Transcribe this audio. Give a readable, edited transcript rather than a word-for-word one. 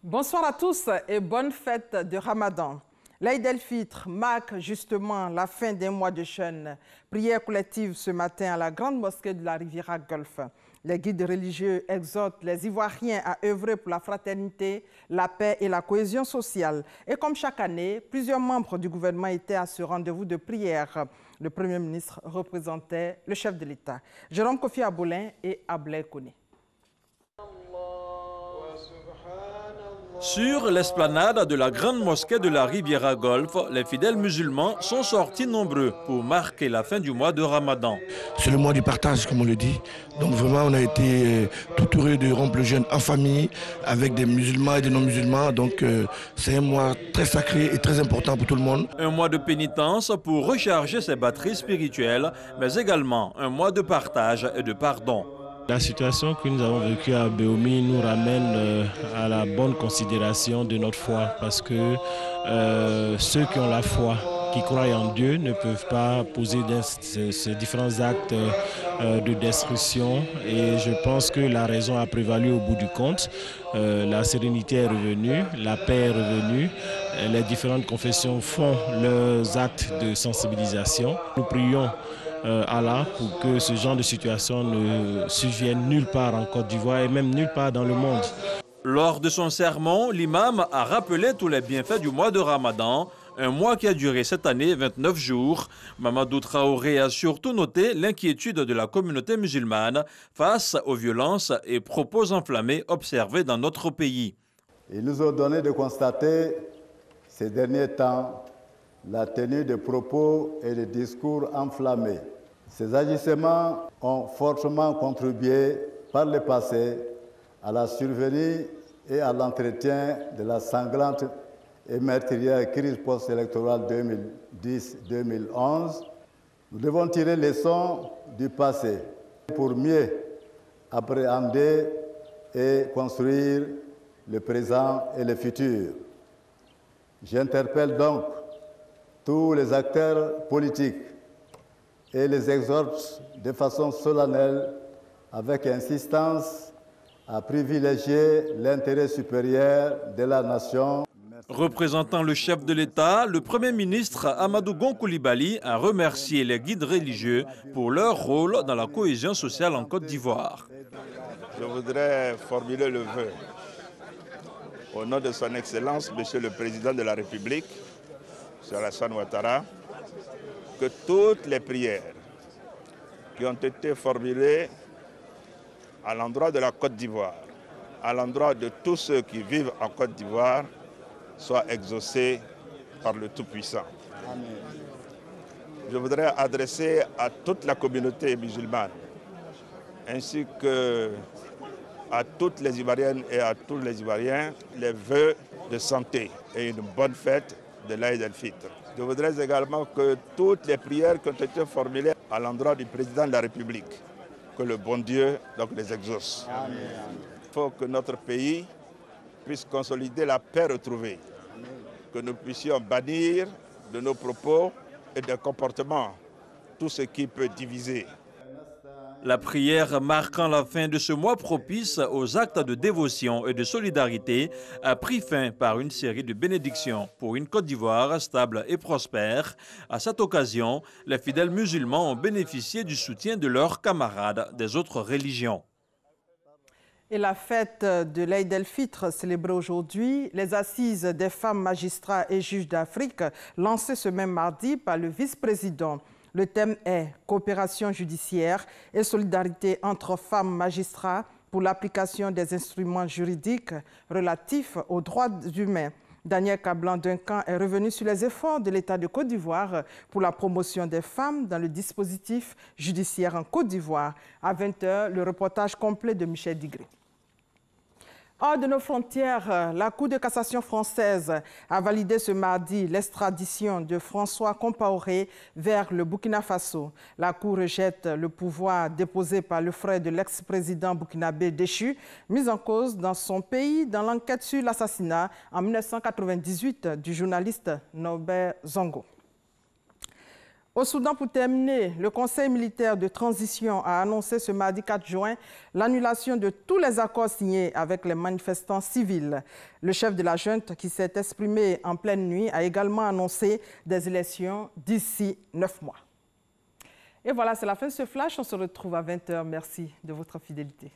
Bonsoir à tous et bonne fête de Ramadan. L'Aïd el-Fitr marque justement la fin d'un mois de jeûne. Prière collective ce matin à la grande mosquée de la Riviera Golfe. Les guides religieux exhortent les Ivoiriens à œuvrer pour la fraternité, la paix et la cohésion sociale. Et comme chaque année, plusieurs membres du gouvernement étaient à ce rendez-vous de prière. Le Premier ministre représentait le chef de l'État, Jérôme Kofi Abolin et Ablai Koné. Sur l'esplanade de la grande mosquée de la Riviera Golfe, les fidèles musulmans sont sortis nombreux pour marquer la fin du mois de Ramadan. C'est le mois du partage, comme on le dit. Donc vraiment, on a été tout heureux de rompre le jeûne en famille, avec des musulmans et des non-musulmans. Donc c'est un mois très sacré et très important pour tout le monde. Un mois de pénitence pour recharger ses batteries spirituelles, mais également un mois de partage et de pardon. La situation que nous avons vécue à Béomi nous ramène à la bonne considération de notre foi, parce que ceux qui ont la foi, qui croient en Dieu, ne peuvent pas poser ces différents actes de destruction. Et je pense que la raison a prévalu au bout du compte. La sérénité est revenue, la paix est revenue. Les différentes confessions font leurs actes de sensibilisation. Nous prions Allah pour que ce genre de situation ne survienne nulle part en Côte d'Ivoire et même nulle part dans le monde. Lors de son sermon, l'imam a rappelé tous les bienfaits du mois de Ramadan, un mois qui a duré cette année 29 jours. Mamadou Traoré a surtout noté l'inquiétude de la communauté musulmane face aux violences et propos enflammés observés dans notre pays. Il nous a donné de constater ces derniers temps la tenue de propos et de discours enflammés. Ces agissements ont fortement contribué par le passé à la survenue et à l'entretien de la sanglante et meurtrière crise post-électorale 2010-2011. Nous devons tirer les leçons du passé pour mieux appréhender et construire le présent et le futur. J'interpelle donc tous les acteurs politiques et les exhorte de façon solennelle, avec insistance, à privilégier l'intérêt supérieur de la nation. Représentant le chef de l'État, le Premier ministre Amadou Gon Coulibaly a remercié les guides religieux pour leur rôle dans la cohésion sociale en Côte d'Ivoire. Je voudrais formuler le vœu au nom de son Excellence, Monsieur le Président de la République, M. Alassane Ouattara, que toutes les prières qui ont été formulées à l'endroit de la Côte d'Ivoire, à l'endroit de tous ceux qui vivent en Côte d'Ivoire, soient exaucées par le Tout-Puissant. Je voudrais adresser à toute la communauté musulmane, ainsi qu'à toutes les Ivoiriennes et à tous les Ivoiriens, les vœux de santé et une bonne fête de l'Aïd el-Fitr. Je voudrais également que toutes les prières qui ont été formulées à l'endroit du président de la République, que le bon Dieu donc les exauce. Amen. Il faut que notre pays puisse consolider la paix retrouvée, que nous puissions bannir de nos propos et de comportements tout ce qui peut diviser. La prière marquant la fin de ce mois propice aux actes de dévotion et de solidarité a pris fin par une série de bénédictions pour une Côte d'Ivoire stable et prospère. À cette occasion, les fidèles musulmans ont bénéficié du soutien de leurs camarades des autres religions. Et la fête de l'Aïd el-Fitr célébrée aujourd'hui, les assises des femmes magistrats et juges d'Afrique lancées ce même mardi par le vice-président. Le thème est « Coopération judiciaire et solidarité entre femmes magistrats pour l'application des instruments juridiques relatifs aux droits humains ». Daniel Kablan-Duncan est revenu sur les efforts de l'État de Côte d'Ivoire pour la promotion des femmes dans le dispositif judiciaire en Côte d'Ivoire. À 20 h, le reportage complet de Michel Digré. Hors de nos frontières, la Cour de cassation française a validé ce mardi l'extradition de François Compaoré vers le Burkina Faso. La Cour rejette le pouvoir déposé par le frère de l'ex-président burkinabé déchu, mis en cause dans son pays dans l'enquête sur l'assassinat en 1998 du journaliste Norbert Zongo. Au Soudan, pour terminer, le Conseil militaire de transition a annoncé ce mardi 4 juin l'annulation de tous les accords signés avec les manifestants civils. Le chef de la junte, qui s'est exprimé en pleine nuit, a également annoncé des élections d'ici 9 mois. Et voilà, c'est la fin de ce flash. On se retrouve à 20 h. Merci de votre fidélité.